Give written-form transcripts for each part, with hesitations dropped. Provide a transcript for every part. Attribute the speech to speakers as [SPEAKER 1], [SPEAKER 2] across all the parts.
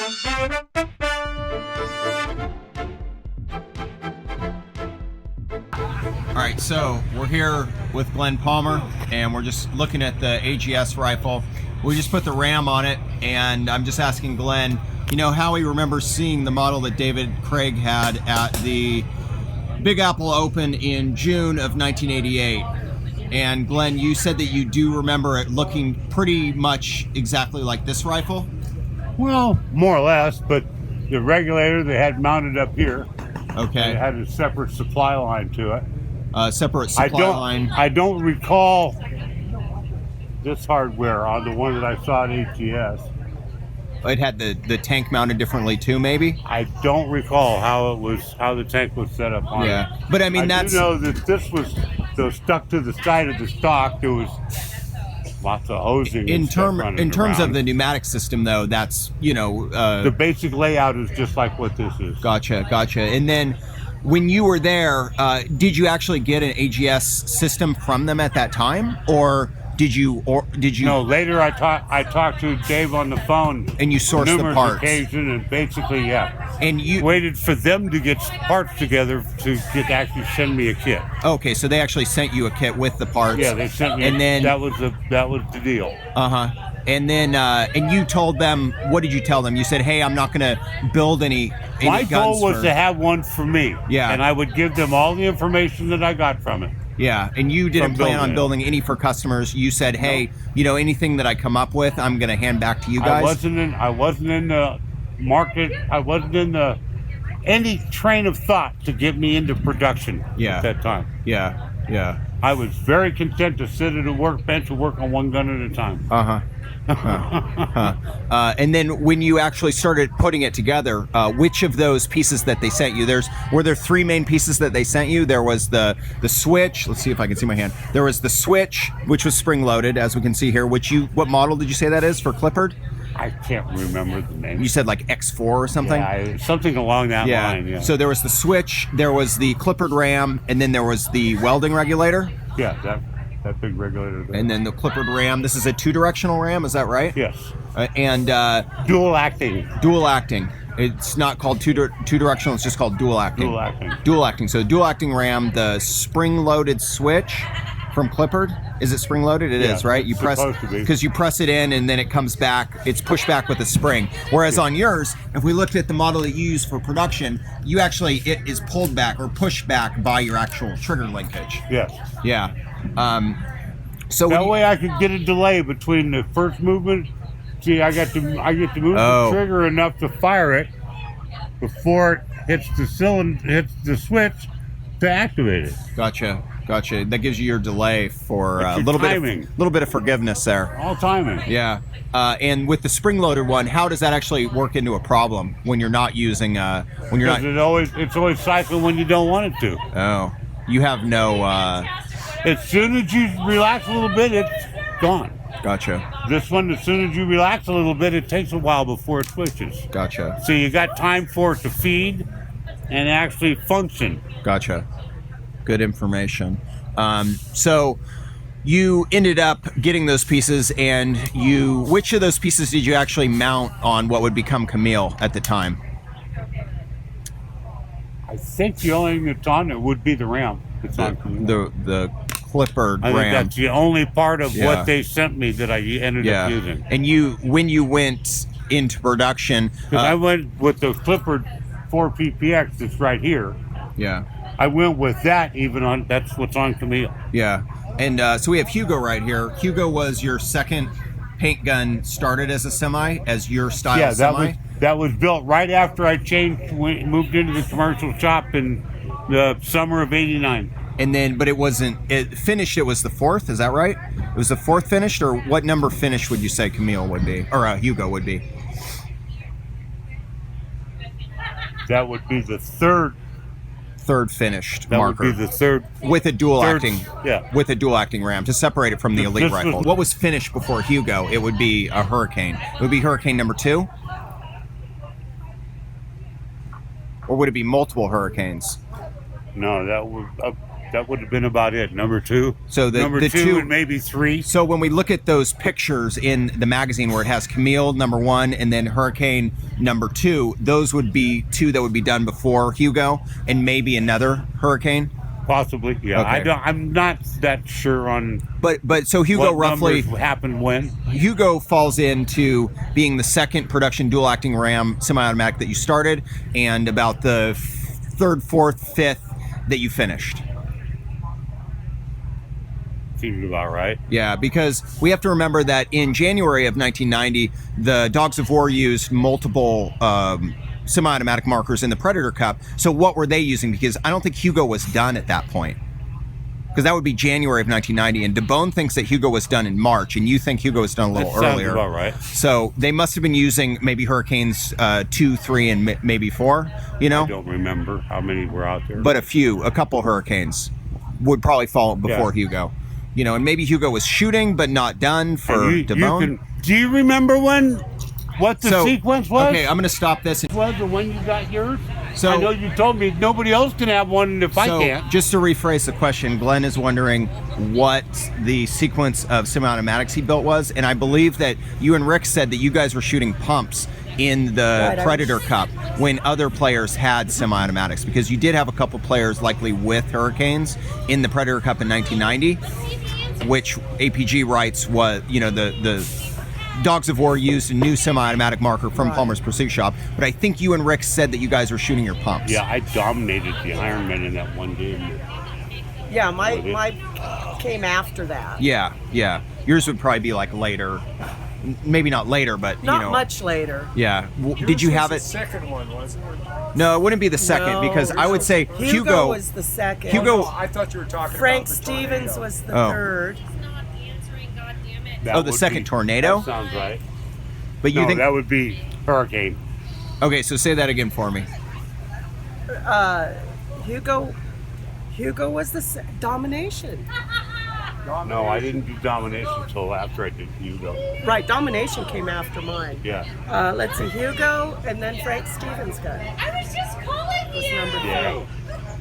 [SPEAKER 1] All right, so we're here with Glenn Palmer, and we're just looking at the AGS rifle. We just put the RAM on it, and I'm just asking Glenn, you know, how he remembers seeing the model that David Craig had at the Big Apple Open in June of 1988. And Glenn, you said that you do remember it looking pretty much exactly like this rifle?
[SPEAKER 2] Well, more or less, but the regulator they had mounted up here.
[SPEAKER 1] Okay.
[SPEAKER 2] It had a separate supply line to it.
[SPEAKER 1] Separate supply line.
[SPEAKER 2] I don't recall this hardware on the one that I saw at AGS.
[SPEAKER 1] It had the tank mounted differently too, maybe?
[SPEAKER 2] I don't recall how the tank was set up on it.
[SPEAKER 1] But I mean,
[SPEAKER 2] I do know that this was stuck to the side of the stock. There was lots of hosing.
[SPEAKER 1] In terms of the pneumatic system, though, that's, you know,
[SPEAKER 2] the basic layout is just like what this is.
[SPEAKER 1] Gotcha. And then when you were there, did you actually get an AGS system from them at that time, or did you? No,
[SPEAKER 2] later I talked to Dave on the phone,
[SPEAKER 1] and you sourced the parts.
[SPEAKER 2] Occasion, and basically, yeah.
[SPEAKER 1] And you
[SPEAKER 2] waited for them to get parts together to actually send me a kit.
[SPEAKER 1] Okay, so they actually sent you a kit with the parts.
[SPEAKER 2] Yeah, they sent me.
[SPEAKER 1] And then
[SPEAKER 2] that was the deal.
[SPEAKER 1] And then and you told them, what did you tell them? You said, hey, I'm not going to build any
[SPEAKER 2] My goal was
[SPEAKER 1] to
[SPEAKER 2] have one for me.
[SPEAKER 1] Yeah.
[SPEAKER 2] And I would give them all the information that I got from it.
[SPEAKER 1] Yeah, and you didn't plan on building any for customers. You said, hey, you know, anything that I come up with, I'm going to hand back to you guys.
[SPEAKER 2] I wasn't in the market. I wasn't in any train of thought to get me into production at that time.
[SPEAKER 1] Yeah.
[SPEAKER 2] I was very content to sit at a workbench and work on one gun at a time.
[SPEAKER 1] And then when you actually started putting it together, which of those pieces that they sent you, were there three main pieces that they sent you? There was the switch. Let's see if I can see my hand. There was the switch, which was spring loaded, as we can see here. What model did you say that is for Clippard?
[SPEAKER 2] I can't remember the name.
[SPEAKER 1] You said like X4 or something?
[SPEAKER 2] Yeah, something along that line, yeah.
[SPEAKER 1] So there was the switch, there was the Clippard RAM, and then there was the welding regulator?
[SPEAKER 2] Yeah, that big regulator there.
[SPEAKER 1] And then the Clippard RAM. This is a two-directional RAM, is that right?
[SPEAKER 2] Yes.
[SPEAKER 1] And
[SPEAKER 2] dual acting.
[SPEAKER 1] Dual acting. It's not called two-directional, it's just called dual acting. Dual acting. So dual acting RAM, the spring-loaded switch from Clippard. Is it spring-loaded? It is, right? You press, because you press it in and then it comes back. It's pushed back with a spring. Whereas on yours, if we looked at the model that you use for production, it is pulled back or pushed back by your actual trigger linkage.
[SPEAKER 2] Yes.
[SPEAKER 1] Yeah. So
[SPEAKER 2] that way I could get a delay between the first movement. See, I get to move the trigger enough to fire it before it hits the cylinder, hits the switch to activate it.
[SPEAKER 1] Gotcha. That gives you your delay for a little bit of forgiveness there.
[SPEAKER 2] All timing.
[SPEAKER 1] Yeah. And with the spring-loaded one, how does that actually work into a problem when you're not using
[SPEAKER 2] it's always cycling when you don't want it to.
[SPEAKER 1] Oh, you have no.
[SPEAKER 2] As soon as you relax a little bit, it's gone.
[SPEAKER 1] Gotcha.
[SPEAKER 2] This one, as soon as you relax a little bit, it takes a while before it switches.
[SPEAKER 1] Gotcha.
[SPEAKER 2] So you got time for it to feed and actually function.
[SPEAKER 1] Gotcha. Good information. So you ended up getting those pieces, and which of those pieces did you actually mount on what would become Camille at the time?
[SPEAKER 2] I think the only thing that's on it would be the RAM.
[SPEAKER 1] The Clippard RAM.
[SPEAKER 2] I think that's the only part of what they sent me that I ended up using.
[SPEAKER 1] And when you went into production,
[SPEAKER 2] because I went with the Clippard 4 PPX that's right here.
[SPEAKER 1] Yeah.
[SPEAKER 2] I went with that that's what's on Camille.
[SPEAKER 1] Yeah. And so we have Hugo right here. Hugo was your second paint gun started as a semi, as your style semi?
[SPEAKER 2] That was built right after I moved into the commercial shop in the summer of '89.
[SPEAKER 1] And then, but it was the fourth, is that right? It was the fourth finished, or what number finish would you say Camille would be, or Hugo would be?
[SPEAKER 2] That would be the third
[SPEAKER 1] finished marker.
[SPEAKER 2] That would be the third.
[SPEAKER 1] With a dual acting.
[SPEAKER 2] Yeah.
[SPEAKER 1] With a dual acting RAM to separate it from the Elite rifle. What was finished before Hugo? It would be a Hurricane. It would be Hurricane number 2? Or would it be multiple Hurricanes?
[SPEAKER 2] No, that would That would have been about it. Number 2.
[SPEAKER 1] So
[SPEAKER 2] number
[SPEAKER 1] the
[SPEAKER 2] 2
[SPEAKER 1] two,
[SPEAKER 2] and maybe 3.
[SPEAKER 1] So when we look at those pictures in the magazine where it has Camille number 1 and then Hurricane number 2, those would be 2 that would be done before Hugo and maybe another Hurricane.
[SPEAKER 2] Possibly, yeah.
[SPEAKER 1] Okay.
[SPEAKER 2] I'm not that sure on.
[SPEAKER 1] But so Hugo
[SPEAKER 2] what
[SPEAKER 1] roughly
[SPEAKER 2] numbers happened when.
[SPEAKER 1] Hugo falls into being the second production dual acting Ram semi-automatic that you started, and about the 3rd, 4th, 5th that you finished.
[SPEAKER 2] Seems about right.
[SPEAKER 1] Yeah, because we have to remember that in January of 1990, the Dogs of War used multiple semi-automatic markers in the Predator Cup. So what were they using? Because I don't think Hugo was done at that point. Because that would be January of 1990, and DeBone thinks that Hugo was done in March, and you think Hugo was done a little earlier.
[SPEAKER 2] Sounds about right.
[SPEAKER 1] So they must have been using maybe Hurricanes 2, 3, and maybe 4, you know?
[SPEAKER 2] I don't remember how many were out there.
[SPEAKER 1] But a couple Hurricanes would probably fall before Hugo. You know, and maybe Hugo was shooting, but not done for DeBone.
[SPEAKER 2] Do you remember what the sequence was?
[SPEAKER 1] Okay, I'm going to stop this.
[SPEAKER 2] Was the one you got yours?
[SPEAKER 1] So
[SPEAKER 2] I know you told me nobody else can have one if I can't.
[SPEAKER 1] Just to rephrase the question, Glenn is wondering what the sequence of semi-automatics he built was, and I believe that you and Rick said that you guys were shooting pumps in the Predator Cup when other players had semi-automatics, because you did have a couple players likely with Hurricanes in the Predator Cup in 1990, which APG writes was, you know, the Dogs of War used a new semi-automatic marker from Palmer's Pursuit Shop, but I think you and Rick said that you guys were shooting your pumps.
[SPEAKER 2] Yeah, I dominated the Ironman in that one game.
[SPEAKER 3] Yeah, my came after that.
[SPEAKER 1] Yeah. Yours would probably be like later. Maybe not later, but
[SPEAKER 3] not
[SPEAKER 1] you know,
[SPEAKER 3] much later.
[SPEAKER 1] Yeah. Did you have it?
[SPEAKER 4] The second one, wasn't it?
[SPEAKER 1] No, it wouldn't be the second, because I would say
[SPEAKER 3] Hugo was the second.
[SPEAKER 1] Hugo.
[SPEAKER 4] Oh, I thought you were talking
[SPEAKER 3] Frank
[SPEAKER 4] about the
[SPEAKER 3] Stevens
[SPEAKER 4] tornado.
[SPEAKER 3] was the third.
[SPEAKER 1] The second tornado.
[SPEAKER 2] That sounds right.
[SPEAKER 1] But you think
[SPEAKER 2] that would be Hurricane?
[SPEAKER 1] Okay, so say that again for me.
[SPEAKER 3] Hugo was the domination.
[SPEAKER 2] No, I didn't do domination until after I did Hugo.
[SPEAKER 3] Right, domination came after mine.
[SPEAKER 2] Yeah.
[SPEAKER 3] Let's see, Hugo, and then Frank Stevens' gun.
[SPEAKER 5] I was just calling
[SPEAKER 3] Was
[SPEAKER 5] you.
[SPEAKER 3] number 3.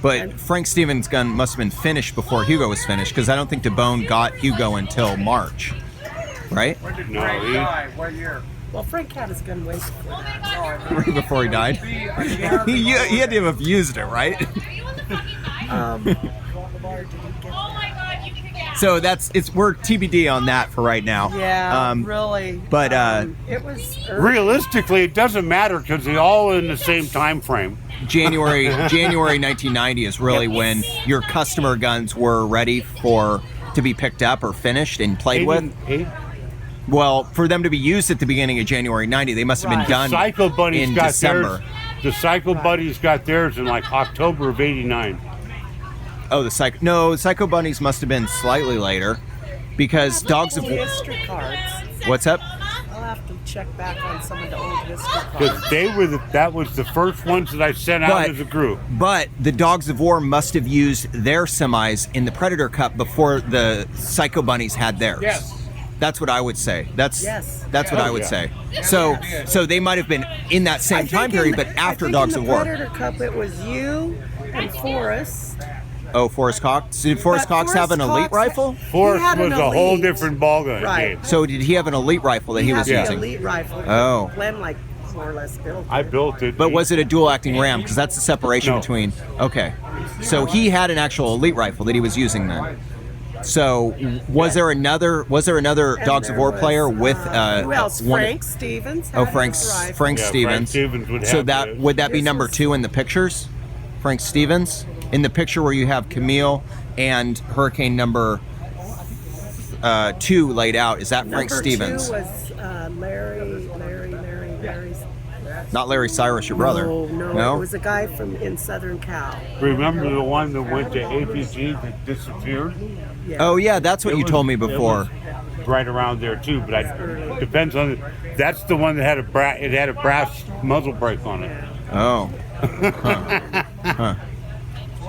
[SPEAKER 1] But Frank Stevens' gun must have been finished before Hugo was finished, because I don't think DeBone got Hugo until March, right?
[SPEAKER 4] When did
[SPEAKER 2] No,
[SPEAKER 4] Frank
[SPEAKER 2] he-
[SPEAKER 4] die? What year?
[SPEAKER 3] Well, Frank had his gun way before that.
[SPEAKER 1] Right before he died. he had to have used it, right?
[SPEAKER 5] Are you on the fucking mic? Oh my god, you kick ass.
[SPEAKER 1] So we're TBD on that for right now.
[SPEAKER 3] Yeah, really.
[SPEAKER 1] But
[SPEAKER 3] it was early.
[SPEAKER 2] Realistically, it doesn't matter because they're all in the same time frame.
[SPEAKER 1] January 1990 is really when your customer guns were ready to be picked up or finished and played with. Well, for them to be used at the beginning of January 90, they must have been done
[SPEAKER 2] Psycho Buddies
[SPEAKER 1] in
[SPEAKER 2] got
[SPEAKER 1] December.
[SPEAKER 2] theirs. The Psycho Buddies got theirs in like October of '89.
[SPEAKER 1] Oh, the Psycho Bunnies must have been slightly later, because Dogs of War.
[SPEAKER 3] History cards.
[SPEAKER 1] What's up?
[SPEAKER 3] I'll have to check back on some of the old history
[SPEAKER 2] Because
[SPEAKER 3] cards.
[SPEAKER 2] that was the first ones that I sent out as a group.
[SPEAKER 1] But the Dogs of War must have used their semis in the Predator Cup before the Psycho Bunnies had theirs.
[SPEAKER 4] Yes.
[SPEAKER 1] That's what I would say. That's what I would
[SPEAKER 2] Yeah.
[SPEAKER 1] say. So they might have been in that same time period, but after Dogs of War.
[SPEAKER 3] In the Predator Cup, it was you and Forrest.
[SPEAKER 1] Oh, Forrest Cox. Did Forrest Cox have an elite rifle?
[SPEAKER 2] Forrest
[SPEAKER 3] had an
[SPEAKER 2] was a whole
[SPEAKER 3] elite.
[SPEAKER 2] different ballgame.
[SPEAKER 3] Right.
[SPEAKER 1] So did he have an elite rifle that he was
[SPEAKER 3] had the
[SPEAKER 1] using?
[SPEAKER 3] elite rifle.
[SPEAKER 1] Oh.
[SPEAKER 3] Glenn more or less built
[SPEAKER 2] I
[SPEAKER 3] it.
[SPEAKER 2] built it.
[SPEAKER 1] But was it a dual acting ram? Because that's the separation
[SPEAKER 2] No.
[SPEAKER 1] between. Okay. So he had an actual elite rifle that he was using then. So was there another
[SPEAKER 3] And
[SPEAKER 1] Dogs of
[SPEAKER 3] there
[SPEAKER 1] War
[SPEAKER 3] was,
[SPEAKER 1] player with
[SPEAKER 3] who else?
[SPEAKER 1] one?
[SPEAKER 3] Frank Stevens.
[SPEAKER 1] Oh,
[SPEAKER 3] had
[SPEAKER 1] Frank
[SPEAKER 3] his rifle.
[SPEAKER 1] Frank
[SPEAKER 2] Yeah,
[SPEAKER 1] Stevens.
[SPEAKER 2] Frank Stevens would
[SPEAKER 1] So
[SPEAKER 2] have
[SPEAKER 1] that
[SPEAKER 2] this.
[SPEAKER 1] would that be
[SPEAKER 3] This
[SPEAKER 1] number
[SPEAKER 3] was-
[SPEAKER 1] 2 in the pictures? Frank Stevens in the picture where you have Camille and Hurricane number 2 laid out. Is that Frank
[SPEAKER 3] Number
[SPEAKER 1] Stevens?
[SPEAKER 3] 2 was Larry.
[SPEAKER 1] Not Larry Cyrus, your brother.
[SPEAKER 3] No. It was a guy from in Southern Cal.
[SPEAKER 2] Remember the one that went to APG that disappeared?
[SPEAKER 3] Yeah.
[SPEAKER 1] Oh yeah, that's what
[SPEAKER 2] It
[SPEAKER 1] you
[SPEAKER 2] was-
[SPEAKER 1] told me
[SPEAKER 2] it
[SPEAKER 1] before.
[SPEAKER 2] was right around there too, but depends on. That's the one that had a brass muzzle brake on it.
[SPEAKER 1] Oh. Huh.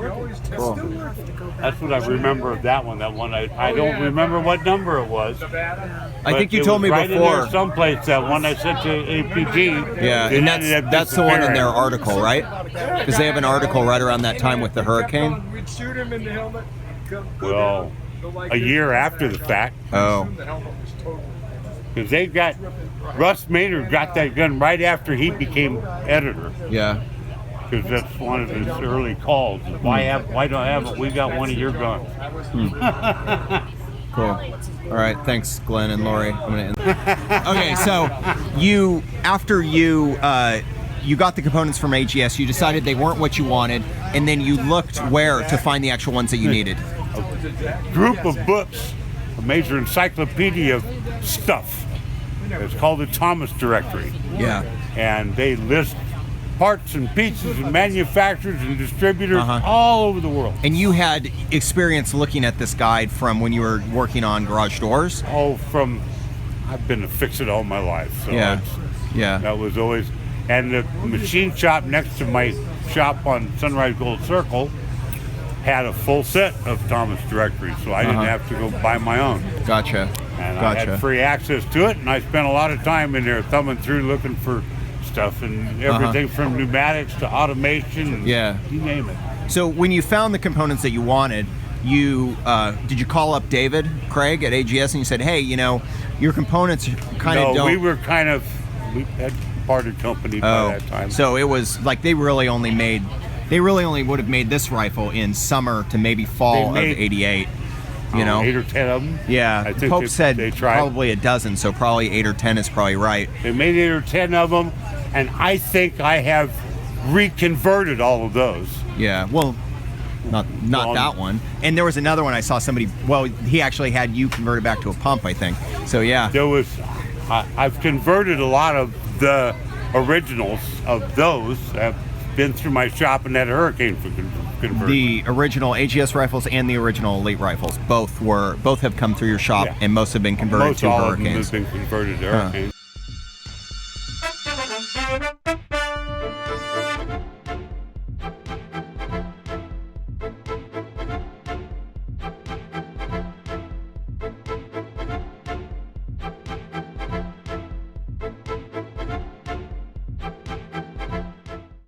[SPEAKER 1] Cool.
[SPEAKER 2] That's what I remember of that one. That one I don't remember what number it was.
[SPEAKER 1] I think you
[SPEAKER 2] it
[SPEAKER 1] told
[SPEAKER 2] was
[SPEAKER 1] me
[SPEAKER 2] right
[SPEAKER 1] before.
[SPEAKER 2] In there someplace that one I sent to APG.
[SPEAKER 1] Yeah,
[SPEAKER 2] it
[SPEAKER 1] and
[SPEAKER 2] ended up
[SPEAKER 1] that's the one in
[SPEAKER 2] disappearing.
[SPEAKER 1] their article, right? Because they have an article right around that time with the hurricane.
[SPEAKER 4] We'd shoot him in the helmet.
[SPEAKER 2] Well, a year after the fact,
[SPEAKER 1] Oh,
[SPEAKER 4] The helmet was totally.
[SPEAKER 2] because they got Russ Maynard got that gun right after he became editor.
[SPEAKER 1] yeah.
[SPEAKER 2] Because that's one of his early calls. Why don't I have it? We got one of your guns.
[SPEAKER 1] Cool. All right, thanks, Glenn and Lori. I'm gonna end. Okay, so after you got the components from AGS, you decided they weren't what you wanted, and then you looked where to find the actual ones that you needed.
[SPEAKER 2] Group of books, a major encyclopedia of stuff. It's called the Thomas Directory.
[SPEAKER 1] Yeah.
[SPEAKER 2] And they list parts and pieces and manufacturers and distributors
[SPEAKER 1] Uh-huh.
[SPEAKER 2] all over the world.
[SPEAKER 1] And you had experience looking at this guide from when you were working on garage doors.
[SPEAKER 2] I've been a fix-it all my life. So
[SPEAKER 1] Yeah. Yeah.
[SPEAKER 2] that was always, and the machine shop next to my shop on Sunrise Gold Circle had a full set of Thomas Directories, so I didn't have to go buy my own.
[SPEAKER 1] Gotcha.
[SPEAKER 2] And I
[SPEAKER 1] Gotcha.
[SPEAKER 2] had free access to it, and I spent a lot of time in there thumbing through looking for stuff and everything from pneumatics to automation, and
[SPEAKER 1] Yeah.
[SPEAKER 2] you name it.
[SPEAKER 1] So when you found the components that you wanted, did you call up David Craig at AGS and you said, hey, your components kind of
[SPEAKER 2] No,
[SPEAKER 1] don't.
[SPEAKER 2] we had parted company by that time.
[SPEAKER 1] So it was like they really only would have made this rifle in summer to maybe fall of
[SPEAKER 2] made-
[SPEAKER 1] '88.
[SPEAKER 2] 8 or 10 of them.
[SPEAKER 1] Yeah,
[SPEAKER 2] I think
[SPEAKER 1] Pope said
[SPEAKER 2] they tried.
[SPEAKER 1] probably a dozen, so probably 8 or 10 is probably right.
[SPEAKER 2] They made 8 or 10 of them, and I think I have reconverted all of those.
[SPEAKER 1] Yeah, well, not
[SPEAKER 2] Well,
[SPEAKER 1] that one. And there was another one I saw somebody. Well, he actually had you converted back to a pump, I think. So yeah.
[SPEAKER 2] I've converted a lot of the originals of those. Have been through my shop and had a Hurricane for conversion.
[SPEAKER 1] The original AGS rifles and the original Elite rifles both have come through your shop,
[SPEAKER 2] Yeah.
[SPEAKER 1] and most have been converted
[SPEAKER 2] Most
[SPEAKER 1] to
[SPEAKER 2] all of them
[SPEAKER 1] Hurricanes.
[SPEAKER 2] have been converted to
[SPEAKER 1] Huh.
[SPEAKER 2] Hurricanes.